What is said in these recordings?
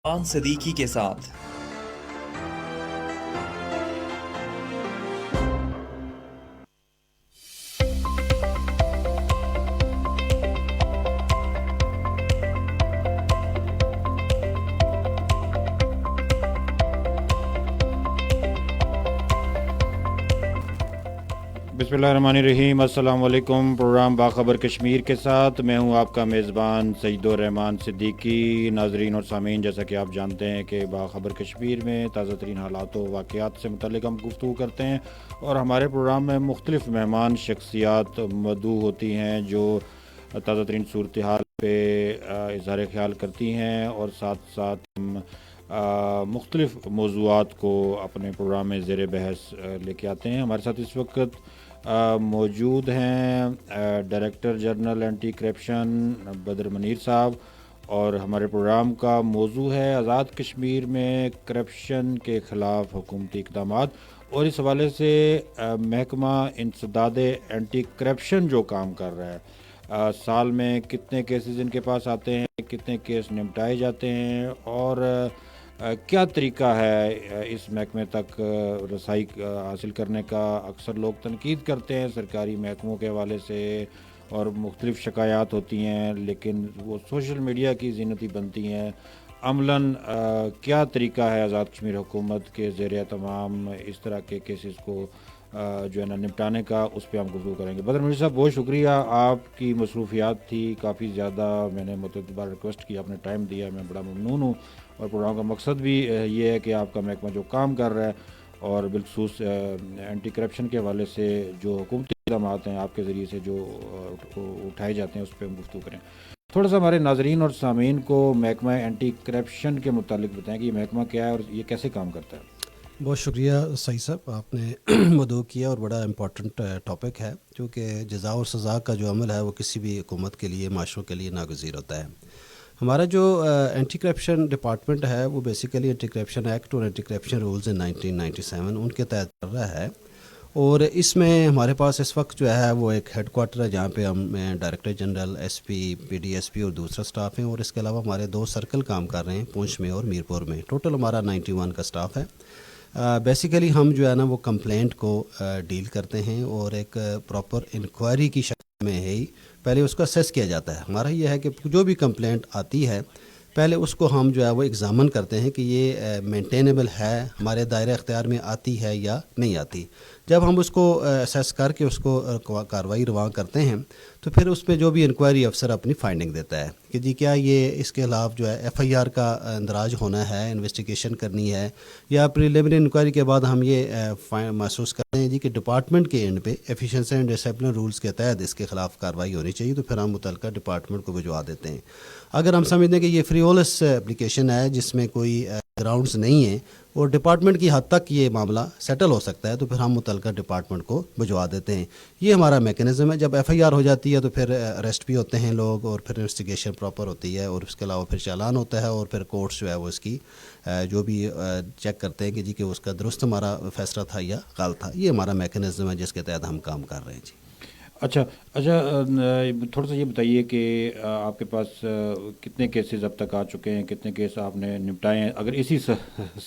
صدیقی کے ساتھ بسم اللہ الرحمن الرحیم. السلام علیکم. پروگرام باخبر کشمیر کے ساتھ میں ہوں آپ کا میزبان سعید الرحمان صدیقی. ناظرین اور سامعین، جیسا کہ آپ جانتے ہیں کہ باخبر کشمیر میں تازہ ترین حالات و واقعات سے متعلق ہم گفتگو کرتے ہیں، اور ہمارے پروگرام میں مختلف مہمان شخصیات مدعو ہوتی ہیں جو تازہ ترین صورتحال پہ اظہار خیال کرتی ہیں، اور ساتھ ساتھ ہم مختلف موضوعات کو اپنے پروگرام میں زیر بحث لے کے آتے ہیں. ہمارے ساتھ اس وقت موجود ہیں ڈائریکٹر جنرل اینٹی کرپشن بدر منیر صاحب، اور ہمارے پروگرام کا موضوع ہے آزاد کشمیر میں کرپشن کے خلاف حکومتی اقدامات، اور اس حوالے سے محکمہ انسداد اینٹی کرپشن جو کام کر رہا ہے، سال میں کتنے کیسز ان کے پاس آتے ہیں، کتنے کیس نمٹائے جاتے ہیں، اور کیا طریقہ ہے اس محکمے تک رسائی حاصل کرنے کا. اکثر لوگ تنقید کرتے ہیں سرکاری محکموں کے حوالے سے، اور مختلف شکایات ہوتی ہیں، لیکن وہ سوشل میڈیا کی زینتی بنتی ہیں. عملاً کیا طریقہ ہے آزاد کشمیر حکومت کے زیر اہتمام اس طرح کے کیسز کو جو ہے نا نپٹانے کا، اس پہ ہم گفتگو کریں گے. بدر منیر صاحب، بہت شکریہ. آپ کی مصروفیات تھی کافی زیادہ، میں نے متعدد بار ریکویسٹ کی، آپ نے ٹائم دیا، میں بڑا ممنون ہوں. اور پروگرام کا مقصد بھی یہ ہے کہ آپ کا محکمہ جو کام کر رہا ہے، اور بالخصوص اینٹی کرپشن کے حوالے سے جو حکومتی اقدامات ہیں آپ کے ذریعے سے جو اٹھائے جاتے ہیں، اس پہ ہم گفتگو کریں. تھوڑا سا ہمارے ناظرین اور سامعین کو محکمہ اینٹی کرپشن کے متعلق بتائیں کہ یہ محکمہ کیا ہے اور یہ کیسے کام کرتا ہے. بہت شکریہ سعید صاحب، آپ نے مدعو کیا، اور بڑا امپورٹنٹ ٹاپک ہے، کیونکہ جزا اور سزا کا جو عمل ہے وہ کسی بھی حکومت کے لیے، معاشروں کے لیے ناگزیر ہوتا ہے. ہمارا جو اینٹی کرپشن ڈپارٹمنٹ ہے وہ بیسیکلی اینٹی کرپشن ایکٹ اور اینٹی کرپشن رولز ان 1997 ان کے تحت چل رہا ہے. اور اس میں ہمارے پاس اس وقت جو ہے وہ ایک ہیڈ کوارٹر ہے جہاں پہ ہم director general, S P, P D S P اور دوسرا سٹاف ہیں، اور اس کے علاوہ ہمارے 2 سرکل کام کر رہے ہیں، پونچھ میں اور میرپور میں. ٹوٹل ہمارا 91 کا سٹاف ہے. بیسیکلی ہم جو ہے نا وہ کمپلینٹ کو ڈیل کرتے ہیں، اور ایک پراپر انکوائری کی شکل میں ہے پہلے اس کو اسیس کیا جاتا ہے. ہمارا یہ ہے کہ جو بھی کمپلینٹ آتی ہے پہلے اس کو ہم جو ہے وہ ایگزامن کرتے ہیں کہ یہ مینٹینیبل ہے، ہمارے دائرہ اختیار میں آتی ہے یا نہیں آتی. جب ہم اس کو اسیس کر کے اس کو کارروائی رواں کرتے ہیں تو پھر اس پہ جو بھی انکوائری افسر اپنی فائنڈنگ دیتا ہے کہ جی کیا یہ اس کے خلاف جو ہے ایف آئی آر کا اندراج ہونا ہے، انویسٹیگیشن کرنی ہے، یا پریلیمنری انکوائری کے بعد ہم یہ محسوس کرتے ہیں جی کہ ڈپارٹمنٹ کے اینڈ پہ ایفیشنسی اینڈ ڈسپلن رولز کے تحت اس کے خلاف کارروائی ہونی چاہیے، تو پھر ہم متعلقہ ڈپارٹمنٹ کو بھجوا دیتے ہیں. اگر ہم سمجھتے ہیں کہ یہ فریولس اپلیکیشن ہے جس میں کوئی گراؤنڈز نہیں ہیں اور ڈپارٹمنٹ کی حد تک یہ معاملہ سیٹل ہو سکتا ہے، تو پھر ہم متعلقہ ڈپارٹمنٹ کو بھجوا دیتے ہیں. یہ ہمارا میکینزم ہے. جب ایف آئی آر ہو جاتی ہے تو پھر اریسٹ بھی ہوتے ہیں لوگ، اور پھر انویسٹیگیشن پراپر ہوتی ہے، اور اس کے علاوہ پھر چالان ہوتا ہے، اور پھر کورٹس جو ہے وہ اس کی جو بھی چیک کرتے ہیں کہ جی کہ اس کا درست ہمارا فیصلہ تھا یا غلط تھا. یہ ہمارا میکینزم ہے جس کے تحت ہم کام کر رہے ہیں. جی اچھا، تھوڑا سا یہ بتائیے کہ آپ کے پاس کتنے کیسز اب تک آ چکے ہیں، کتنے کیس آپ نے نپٹائے ہیں؟ اگر اسی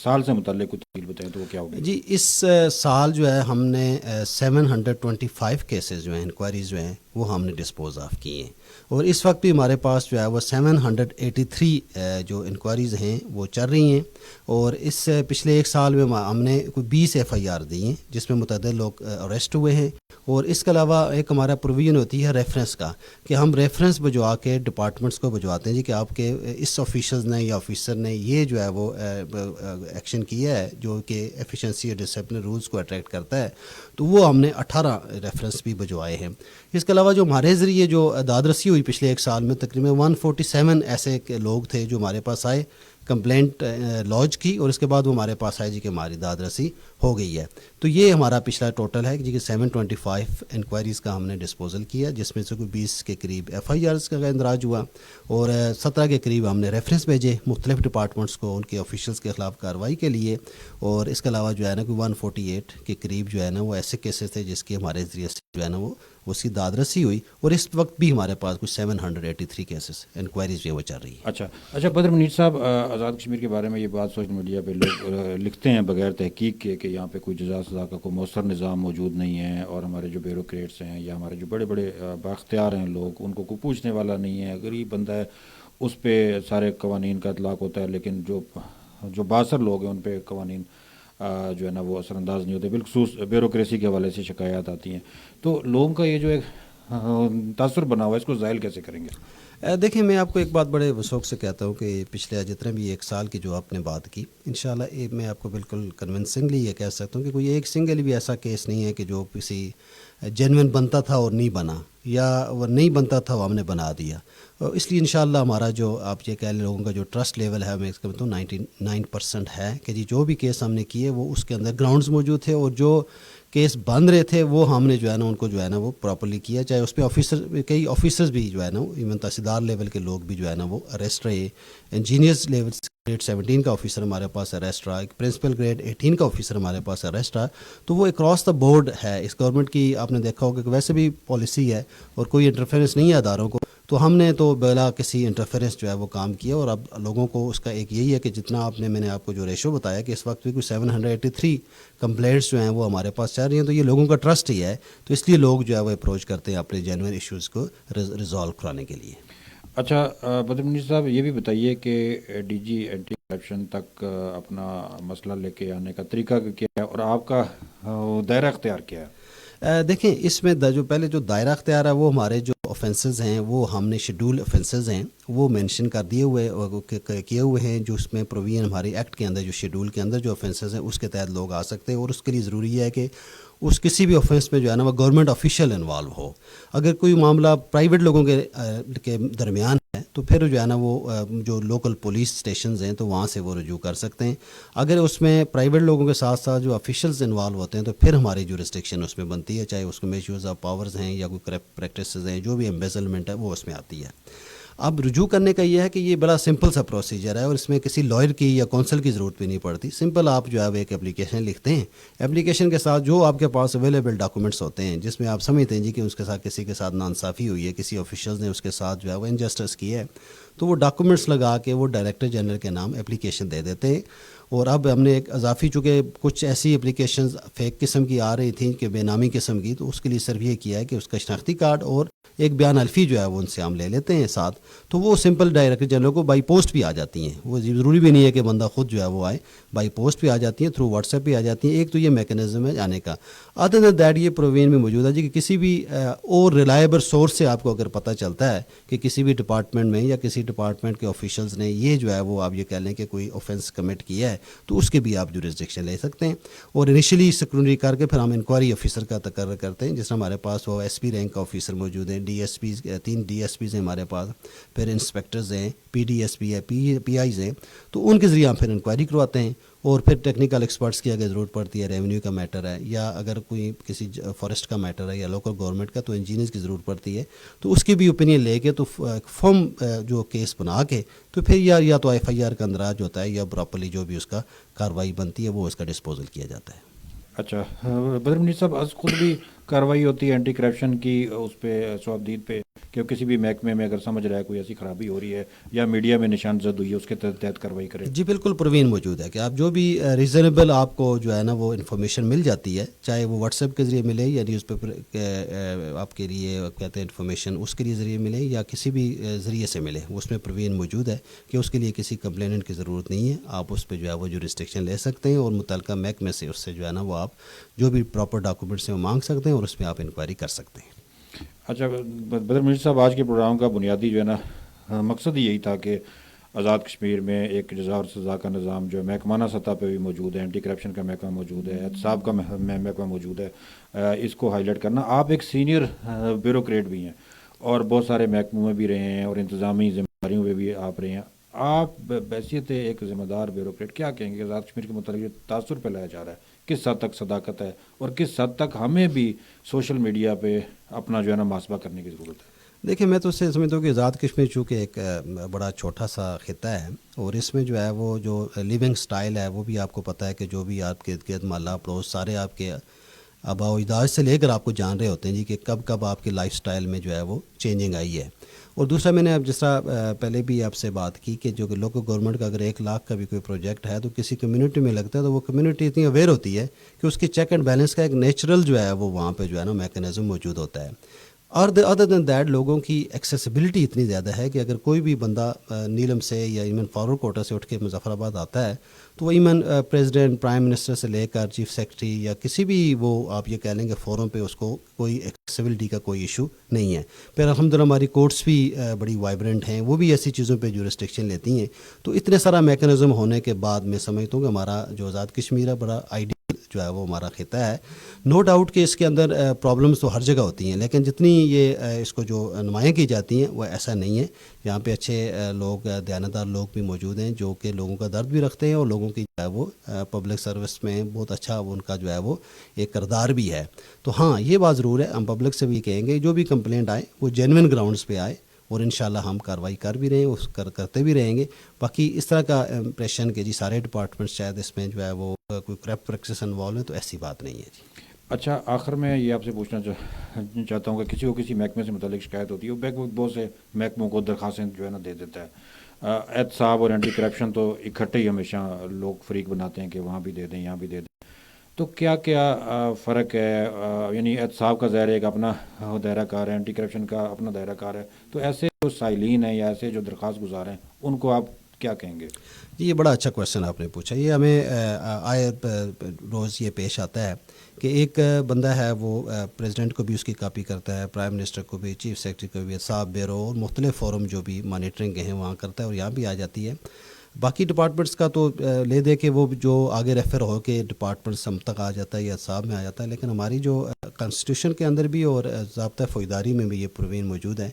سال سے متعلق کچھ تفصیل بتائیں تو وہ کیا ہوگی؟ جی، اس سال جو ہے ہم نے 725 کیسز جو ہیں، انکوائریز جو ہیں وہ ہم نے ڈسپوز آف کی ہیں، اور اس وقت بھی ہمارے پاس جو ہے وہ 783 جو انکوائریز ہیں وہ چل رہی ہیں. اور اس پچھلے ایک سال میں ہم نے کوئی 20 ایف آئی آر دی ہیں جس میں متعدد لوگ اریسٹ ہوئے ہیں. اور اس کے علاوہ ایک ہمارا پروویژن ہوتی ہے ریفرنس کا، کہ ہم ریفرنس بھجوا کے ڈپارٹمنٹس کو بھجواتے ہیں جی کہ آپ کے اس آفیشرز نے یا آفیسر نے یہ جو ہے وہ ایکشن کیا ہے جو کہ ایفیشنسی اور ڈسپلن رولز کو اٹریکٹ کرتا ہے، تو وہ ہم نے 18 ریفرنس بھی بھجوائے ہیں. اس کے علاوہ جو ہمارے ذریعے جو داد رسی ہوئی پچھلے ایک سال میں، تقریباً 147 ایسے لوگ تھے جو ہمارے پاس آئے، کمپلینٹ لانچ کی، اور اس کے بعد وہ ہمارے پاس آئے جی کہ ہماری داد رسی ہو گئی ہے. تو یہ ہمارا پچھلا ٹوٹل ہے جی کہ 725 انکوائریز کا ہم نے ڈسپوزل کیا، جس میں سے کوئی 20 کے قریب ایف آئی آرز کا اندراج ہوا، اور 17 کے قریب ہم نے ریفرنس بھیجے مختلف ڈپارٹمنٹس کو ان کے آفیشلز کے خلاف کارروائی کے لیے. اور اس کے علاوہ جو ہے نا کوئی 148 کے قریب جو ہے نا وہ ایسے کیسز تھے جس کی ہمارے ذریعے سے جو ہے نا وہ اس کی داد رسی ہوئی، اور اس وقت بھی ہمارے پاس کچھ 783 کیسز انکوائریز جو ہے وہ چل رہی ہیں۔ اچھا بدر منیر صاحب، آزاد کشمیر کے بارے میں یہ بات سوشل میڈیا پہ لوگ لکھتے ہیں بغیر تحقیق کے کہ یہاں پہ کوئی جزا سزا کا کوئی مؤثر نظام موجود نہیں ہے، اور ہمارے جو بیوروکریٹس ہیں یا ہمارے جو بڑے بڑے بااختیار ہیں لوگ، ان کو کوئی پوچھنے والا نہیں ہے، غریب بندہ ہے اس پہ سارے قوانین کا اطلاق ہوتا ہے، لیکن جو بااثر لوگ ہیں ان پہ قوانین جو ہے نا وہ اثر انداز نہیں ہوتے، بالخصوص بیوروکریسی کے حوالے سے شکایات آتی ہیں۔ تو لوگوں کا یہ جو ایک تاثر بنا ہوا ہے، اس کو زائل کیسے کریں گے؟ دیکھیں، میں آپ کو ایک بات بڑے وثوق سے کہتا ہوں کہ پچھلے جتنے بھی 1 سال کی جو آپ نے بات کی، انشاءاللہ میں آپ کو بالکل کنونسنگلی یہ کہہ سکتا ہوں کہ کوئی ایک سنگل بھی ایسا کیس نہیں ہے کہ جو کسی جینوئن بنتا تھا اور نہیں بنا، یا وہ نہیں بنتا تھا وہ ہم نے بنا دیا۔ اس لیے انشاءاللہ ہمارا جو آپ یہ کہہ لیں لوگوں کا جو ٹرسٹ لیول ہے، میں اس کا بتاؤں 99% ہے کہ جی جو بھی کیس ہم نے کیے وہ اس کے اندر گراؤنڈز موجود تھے، اور جو کیس بند رہے تھے وہ ہم نے جو ہے نا ان کو جو ہے نا وہ پراپرلی کیا، چاہے اس پہ کئی آفیسرز بھی جو ہے نا ایون تحصیلدار لیول کے لوگ بھی جو ہے نا وہ اریسٹ رہے، انجینئرز لیول گریڈ 17 کا آفیسر ہمارے پاس اریسٹ رہا، ایک پرنسپل گریڈ 18 کا آفیسر ہمارے پاس اریسٹ رہا۔ تو وہ اکراس دا بورڈ ہے، اس گورنمنٹ کی آپ نے دیکھا ہوگا کہ ویسے بھی پالیسی ہے اور کوئی انٹرفیرنس نہیں ہے اداروں کو، تو ہم نے تو بلا کسی انٹرفیرنس جو ہے وہ کام کیا، اور اب لوگوں کو اس کا ایک یہی ہے کہ جتنا میں نے آپ کو جو ریشو بتایا کہ اس وقت بھی کوئی 783 کمپلینٹس جو ہیں وہ ہمارے پاس چل رہی ہیں، تو یہ لوگوں کا ٹرسٹ ہی ہے، تو اس لیے لوگ جو ہے وہ اپروچ کرتے ہیں اپنے جینوئن ایشوز کو ریزالو کرانے کے لیے۔ اچھا بدر منیر صاحب، یہ بھی بتائیے کہ ڈی جی اینٹی کرپشن تک اپنا مسئلہ لے کے آنے کا طریقہ کیا ہے، اور آپ کا دائرہ اختیار کیا ہے؟ دیکھیں، اس میں جو پہلے جو دائرہ اختیار ہے وہ ہمارے جو آفینسز ہیں وہ ہم نے شیڈول آفینسز ہیں وہ مینشن کر دیے ہوئے کیے ہوئے ہیں، جو اس میں پروویژن ہماری ایکٹ کے اندر جو شیڈول کے اندر جو آفینسز ہیں اس کے تحت لوگ آ سکتے ہیں، اور اس کے لیے ضروری ہے کہ اس کسی بھی آفینس میں جو ہے نا وہ گورنمنٹ آفیشیل انوالو ہو۔ اگر کوئی معاملہ پرائیویٹ لوگوں کے درمیان ہے تو پھر جو ہے نا وہ جو لوکل پولیس اسٹیشنز ہیں تو وہاں سے وہ رجوع کر سکتے ہیں۔ اگر اس میں پرائیویٹ لوگوں کے ساتھ ساتھ جو آفیشلز انوالو ہوتے ہیں تو پھر ہماری جو ریسٹرکشن اس میں بنتی ہے، چاہے اس میں میس یوز آف پاورز ہیں یا کوئی پریکٹسز ہیں، جو بھی ایمبیزلمنٹ ہے وہ اس میں آتی ہے۔ اب رجوع کرنے کا یہ ہے کہ یہ بڑا سمپل سا پروسیجر ہے، اور اس میں کسی لائر کی یا کونسل کی ضرورت بھی نہیں پڑتی۔ سمپل آپ جو ہے وہ ایک اپلیکیشن لکھتے ہیں، اپلیکیشن کے ساتھ جو آپ کے پاس اویلیبل ڈاکومنٹس ہوتے ہیں جس میں آپ سمجھتے ہیں جی کہ اس کے ساتھ کسی کے ساتھ ناانصافی ہوئی ہے، کسی آفیشلز نے اس کے ساتھ جو ہے وہ انجسٹس کی ہے، تو وہ ڈاکومنٹس لگا کے وہ ڈائریکٹر جنرل کے نام اپلیکیشن دے دیتے ہیں۔ اور اب ہم نے ایک اضافی، چونکہ کچھ ایسی اپلیکیشنز فیک قسم کی آ رہی تھیں کہ بے نامی قسم کی، تو اس کے لیے صرف یہ کیا ہے کہ اس کا شناختی کارڈ اور ایک بیان الفی جو ہے وہ ان سے ہم لے لیتے ہیں ساتھ، تو وہ سمپل ڈائریکٹر جنرل کو بائی پوسٹ بھی آ جاتی ہیں، وہ ضروری بھی نہیں ہے کہ بندہ خود جو ہے وہ آئے، بائی پوسٹ بھی آ جاتی ہیں، تھرو واٹس ایپ بھی آ جاتی ہیں۔ ایک تو یہ میکینزم ہے آنے کا۔ ادر دین دیٹ یہ پروویژن میں موجود ہے جی کہ کسی بھی اور ریلائبل سورس سے آپ کو اگر پتہ چلتا ہے کہ کسی بھی ڈپارٹمنٹ میں یا کسی ڈپارٹمنٹ کے آفیشلز نے یہ جو ہے وہ آپ یہ کہہ لیں کہ کوئی آفینس کمٹ کیا ہے، تو اس کے بھی آپ جورسڈکشن لے سکتے ہیں، اور انیشلی اسکروٹنی کر کے پھر ہم انکوائری آفیسر کا تقرر کرتے ہیں، جس میں ہمارے پاس وہ ایس پی رینک کا آفیسر موجود ہیں، D S Ps 3 D S Ps ہیں ہمارے پاس، پھر انسپیکٹرز ہیں، پی ڈی ایس پی ہے، پی آئیز ہیں، تو ان کے ذریعے ہم پھر انکوائری کرواتے ہیں، اور پھر ٹیکنیکل ایکسپرٹس کی اگر ضرورت پڑتی ہے، ریونیو کا میٹر ہے یا اگر کوئی کسی فارسٹ کا میٹر ہے یا لوکل گورنمنٹ کا، تو انجینئرز کی ضرورت پڑتی ہے، تو اس کی بھی اوپینین لے کے تو فارم جو کیس بنا کے تو پھر یا تو ایف آئی آر کا اندراج ہوتا ہے یا پراپرلی جو بھی اس کا کارروائی بنتی ہے وہ اس کا ڈسپوزل کیا جاتا ہے۔ اچھا بدر منیر صاحب، از خود بھی کارروائی ہوتی ہے اینٹی کرپشن کی اس پہ صوابدید پہ، کہ کسی بھی محکمے میں اگر سمجھ رہا ہے کوئی ایسی خرابی ہو رہی ہے یا میڈیا میں نشان زد ہوئی ہے اس کے تحت کارروائی کرے؟ جی بالکل پروین موجود ہے کہ آپ جو بھی ریزنیبل آپ کو جو ہے نا وہ انفارمیشن مل جاتی ہے، چاہے وہ واٹس ایپ کے ذریعے ملے یا نیوز پیپر آپ کے لیے کہتے ہیں انفارمیشن اس کے لیے ذریعے ملے یا کسی بھی ذریعے سے ملے، اس میں پروین موجود ہے کہ اس کے لیے کسی کمپلیننٹ کی ضرورت نہیں ہے، آپ اس پہ جو ہے وہ جو ریسٹرکشن لے سکتے ہیں اور متعلقہ محکمے سے اس سے جو ہے نا وہ آپ جو بھی پراپر ڈاکومنٹس ہیں وہ مانگ سکتے ہیں اور اس میں آپ انکوائری کر سکتے ہیں۔ اچھا بدر منیر صاحب، آج کے پروگرام کا بنیادی جو ہے نا مقصد یہی تھا کہ آزاد کشمیر میں ایک جزا اور سزا کا نظام جو ہے محکمانہ سطح پہ بھی موجود ہے، اینٹی کرپشن کا محکمہ موجود ہے، احتساب کا محکمہ موجود ہے، اس کو ہائی لائٹ کرنا۔ آپ ایک سینئر بیوروکریٹ بھی ہیں اور بہت سارے محکموں میں بھی رہے ہیں اور انتظامی ذمہ داریوں میں بھی آپ رہے ہیں، آپ بحیثیت ایک ذمہ دار بیوروکریٹ کیا کہیں گے کہ آزاد کشمیر کے متعلق جو تاثر پھیلایا جا رہا ہے کس حد تک صداقت ہے اور کس حد تک ہمیں بھی سوشل میڈیا پہ اپنا جو ہے نا محاسبہ کرنے کی ضرورت ہے؟ دیکھیں، میں تو اس سے سمجھتا ہوں کہ آزاد کشمیر چونکہ ایک بڑا چھوٹا سا خطہ ہے اور اس میں جو ہے وہ جو لیونگ سٹائل ہے وہ بھی آپ کو پتہ ہے کہ جو بھی آپ کے ارد گرد محلہ پڑوس سارے آپ کے آباء و اجداد سے لے کر آپ کو جان رہے ہوتے ہیں جی کہ کب کب آپ کے لائف سٹائل میں جو ہے وہ چینجنگ آئی ہے. اور دوسرا میں نے اب جس طرح پہلے بھی آپ سے بات کی کہ جو کہ لوکل گورنمنٹ کا اگر 1 لاکھ کا بھی کوئی پروجیکٹ ہے تو کسی کمیونٹی میں لگتا ہے تو وہ کمیونٹی اتنی اویئر ہوتی ہے کہ اس کی چیک اینڈ بیلنس کا ایک نیچرل جو ہے وہ وہاں پہ جو ہے نا میکانزم موجود ہوتا ہے. اور ادر دین دیٹ لوگوں کی ایکسیسیبلٹی اتنی زیادہ ہے کہ اگر کوئی بھی بندہ نیلم سے یا ایون فاروق کوٹا سے اٹھ کے مظفر آباد آتا ہے تو وہ ایون پریزیڈنٹ پرائم منسٹر سے لے کر چیف سیکرٹری یا کسی بھی وہ آپ یہ کہہ لیں گے فورم پہ اس کو کوئی ایکسیسیبلٹی کا کوئی ایشو نہیں ہے. پھر الحمدللہ ہماری کورٹس بھی بڑی وائبرنٹ ہیں, وہ بھی ایسی چیزوں پہ جو ریسٹرکشن لیتی ہیں. تو اتنے سارا میکانزم ہونے کے بعد میں سمجھتا ہوں کہ ہمارا جو آزاد کشمیر ہے بڑا آئیڈیل جو ہے وہ ہمارا خطہ ہے. نو ڈاؤٹ کہ اس کے اندر پرابلمس تو ہر جگہ ہوتی ہیں, لیکن جتنی یہ اس کو جو نمایاں کی جاتی ہیں وہ ایسا نہیں ہے. یہاں پہ اچھے لوگ دیانتدار لوگ بھی موجود ہیں جو کہ لوگوں کا درد بھی رکھتے ہیں اور لوگوں کی جو ہے وہ پبلک سروس میں بہت اچھا ان کا جو ہے وہ ایک کردار بھی ہے. تو ہاں یہ بات ضرور ہے, ہم پبلک سے بھی کہیں گے جو بھی کمپلینٹ آئے وہ جینوئن گراؤنڈز پہ آئے اور انشاءاللہ ہم کارروائی کر بھی رہے ہیں, کرتے بھی رہیں گے. باقی اس طرح کا امپریشن کہ جی سارے ڈپارٹمنٹس شاید اس میں جو ہے وہ کوئی کرپٹ پریکٹس انوالو ہے, تو ایسی بات نہیں ہے جی. اچھا, آخر میں یہ آپ سے پوچھنا چاہتا ہوں کہ کسی کو کسی محکمے سے متعلق شکایت ہوتی ہے, وہ بہت سے محکموں کو درخواستیں جو ہے نا دے دیتا ہے. احتساب اور اینٹی کرپشن تو اکٹھے ہی ہمیشہ لوگ فریق بناتے ہیں کہ وہاں بھی دے دیں یہاں بھی دے دیں. تو کیا فرق ہے؟ یعنی احتساب کا ظاہر ایک اپنا دائرہ کار ہے, اینٹی کرپشن کا اپنا دائرہ کار ہے. تو ایسے جو سائلین ہیں یا ایسے جو درخواست گزار ہیں ان کو آپ کیا کہیں گے؟ جی یہ بڑا اچھا کویشچن آپ نے پوچھا. یہ ہمیں آئے روز یہ پیش آتا ہے کہ ایک بندہ ہے وہ پریزیڈنٹ کو بھی اس کی کاپی کرتا ہے, پرائم منسٹر کو بھی, چیف سیکرٹری کو بھی, احتساب بیورو اور مختلف فورم جو بھی مانیٹرنگ ہیں وہاں کرتا ہے اور یہاں بھی آ جاتی ہے. باقی ڈپارٹمنٹس کا تو لے دے کے وہ جو آگے ریفر ہو کے ڈپارٹمنٹس ہم تک آ جاتا ہے یا احتساب میں آ جاتا ہے. لیکن ہماری جو کانسٹیٹیوشن کے اندر بھی اور ضابطہ فوجداری میں بھی یہ پروین موجود ہے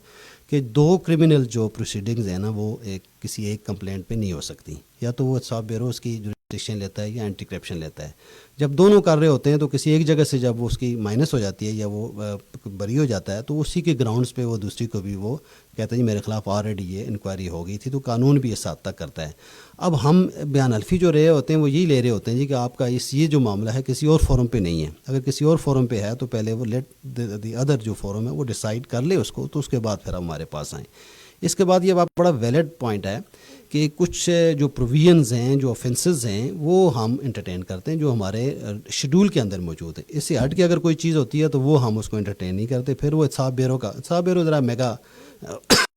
کہ 2 کرمنل جو پروسیڈنگز ہیں نا وہ کسی ایک کمپلینٹ پہ نہیں ہو سکتی. یا تو وہ احتساب بیورو اس کی جوریسڈکشن لیتا ہے یا اینٹی کرپشن لیتا ہے. جب دونوں کر رہے ہوتے ہیں تو کسی ایک جگہ سے جب وہ اس کی مائنس ہو جاتی ہے یا وہ بری ہو جاتا ہے تو اسی کے گراؤنڈز پہ وہ دوسری کو بھی وہ کہتا ہے جی میرے خلاف آلریڈی یہ انکوائری ہو گئی تھی. تو قانون بھی اس حد تک کرتا ہے. اب ہم بیان الفی جو رہے ہوتے ہیں وہ یہی لے رہے ہوتے ہیں جی کہ آپ کا یہ جو معاملہ ہے کسی اور فورم پہ نہیں ہے. اگر کسی اور فورم پہ ہے تو پہلے وہ لیٹ دی ادر جو فورم ہے وہ ڈیسائیڈ کر لے اس کو, تو اس کے بعد پھر ہمارے پاس آئیں. اس کے بعد یہ بڑا ویلڈ پوائنٹ ہے کہ کچھ جو پروویژنز ہیں, جو آفینسز ہیں وہ ہم انٹرٹین کرتے ہیں جو ہمارے شیڈول کے اندر موجود ہیں. اس سے ہٹ کے اگر کوئی چیز ہوتی ہے تو وہ ہم اس کو انٹرٹین نہیں کرتے. پھر وہ احتساب بیورو ذرا میگا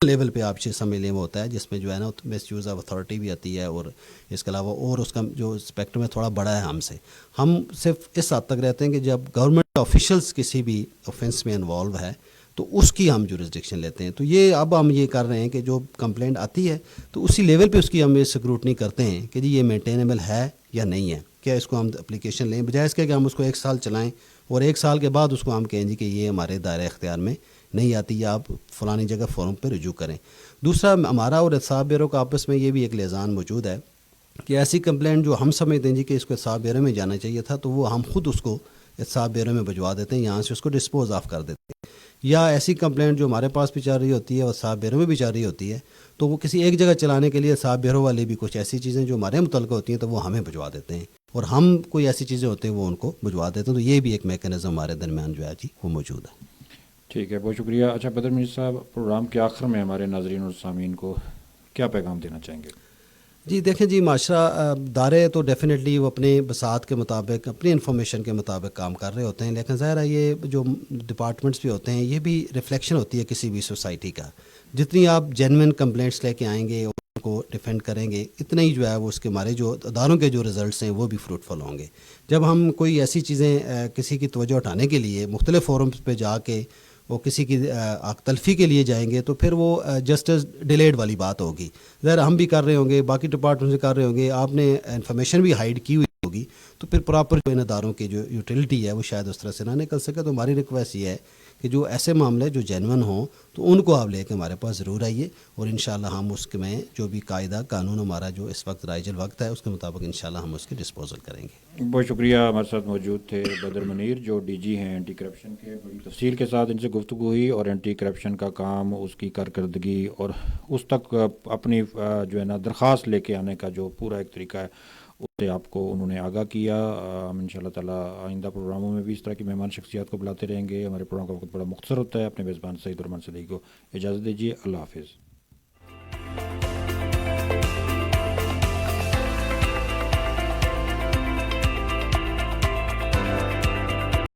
لیول پہ آپ سمجھ لیں وہ ہوتا ہے جس میں جو ہے نا مس یوز آف اتھارٹی بھی آتی ہے اور اس کے علاوہ اور اس کا جو اسپیکٹرم ہے تھوڑا بڑا ہے ہم سے. ہم صرف اس حد تک رہتے ہیں کہ جب گورنمنٹ آفیشلس کسی بھی آفینس میں انوالو ہے تو اس کی ہم جورسڈکشن لیتے ہیں. تو یہ اب ہم یہ کر رہے ہیں کہ جو کمپلینٹ آتی ہے تو اسی لیول پہ اس کی ہم اسکروٹنی کرتے ہیں کہ جی یہ مینٹینیبل ہے یا نہیں ہے, کیا اس کو ہم اپلیکیشن لیں, بجائے اس کے کہ ہم اس کو 1 سال چلائیں اور 1 سال کے بعد اس کو ہم کہیں جی کہ یہ ہمارے دائرہ اختیار میں نہیں آتی یا آپ فلانی جگہ فورم پہ رجوع کریں. دوسرا ہمارا اور احتساب بیورو کا آپس میں یہ بھی ایک لیزان موجود ہے کہ ایسی کمپلینٹ جو ہم سمجھتے ہیں جی کہ اس کو احتساب بیورو میں جانا چاہیے تھا تو وہ ہم خود اس کو احتساب بیورو میں بھجوا دیتے ہیں, یہاں سے اس کو ڈسپوز آف کر دیتے ہیں. یا ایسی کمپلینٹ جو ہمارے پاس بھی چل رہی ہوتی ہے اور احتساب بیورو میں بھی چل رہی ہوتی ہے تو وہ کسی ایک جگہ چلانے کے لیے احتساب بیورو والے بھی کچھ ایسی چیزیں جو ہمارے متعلقہ ہوتی ہیں تو وہ ہمیں بھجوا دیتے ہیں اور ہم کوئی ایسی چیزیں ہوتی ہیں وہ ان کو بھجوا دیتے ہیں. تو یہ بھی ایک میکانزم ہمارے درمیان جو ہے جی وہ موجود ہے. ٹھیک ہے, بہت شکریہ. اچھا بدر منیر صاحب, پروگرام کے آخر میں ہمارے ناظرین اور سامعین کو کیا پیغام دینا چاہیں گے؟ جی دیکھیں جی, معاشرہ دارے تو ڈیفینیٹلی وہ اپنے بساط کے مطابق اپنی انفارمیشن کے مطابق کام کر رہے ہوتے ہیں, لیکن ظاہر ہے یہ جو ڈپارٹمنٹس بھی ہوتے ہیں یہ بھی ریفلیکشن ہوتی ہے کسی بھی سوسائٹی کا. جتنی آپ جینوئن کمپلینٹس لے کے آئیں گے ان کو ڈیفینڈ کریں گے اتنا ہی جو ہے وہ اس کے ہمارے جو اداروں کے جو ریزلٹس ہیں وہ بھی فروٹفل ہوں گے. جب ہم کوئی ایسی چیزیں کسی کی توجہ اٹھانے کے لیے مختلف فورمز پہ جا کے وہ کسی کی آنکھ تلفی کے لیے جائیں گے تو پھر وہ جسٹس ڈیلیڈ والی بات ہوگی. ظاہر ہم بھی کر رہے ہوں گے, باقی ڈپارٹمنٹ سے کر رہے ہوں گے, آپ نے انفارمیشن بھی ہائیڈ کی ہوئی ہوگی تو پھر پراپر جو ان اداروں کی جو یوٹیلٹی ہے وہ شاید اس طرح سے نہ نکل سکے. تو ہماری ریکویسٹ یہ ہے کہ جو ایسے معاملے جو جینون ہوں تو ان کو آپ لے کے ہمارے پاس ضرور آئیے اور انشاءاللہ ہم اس کے میں جو بھی قاعدہ قانون ہمارا جو اس وقت رائج الوقت ہے اس کے مطابق انشاءاللہ ہم اس کے ڈسپوزل کریں گے. بہت شکریہ. ہمارے ساتھ موجود تھے بدر منیر جو ڈی جی ہیں اینٹی کرپشن کے. بڑی تفصیل کے ساتھ ان سے گفتگو ہوئی اور اینٹی کرپشن کا کام, اس کی کارکردگی اور اس تک اپنی جو ہے نا درخواست لے کے آنے کا جو پورا ایک طریقہ ہے اس سے آپ کو انہوں نے آگاہ کیا۔ ہم ان شاء اللہ تعالیٰ آئندہ پروگراموں میں بھی اس طرح کی مہمان شخصیات کو بلاتے رہیں گے۔ ہمارے پروگرام کا وقت بڑا مختصر ہوتا ہے، اپنے میزبان سعید الرحمان صدیقی کو اجازت دیجیے، اللہ حافظ۔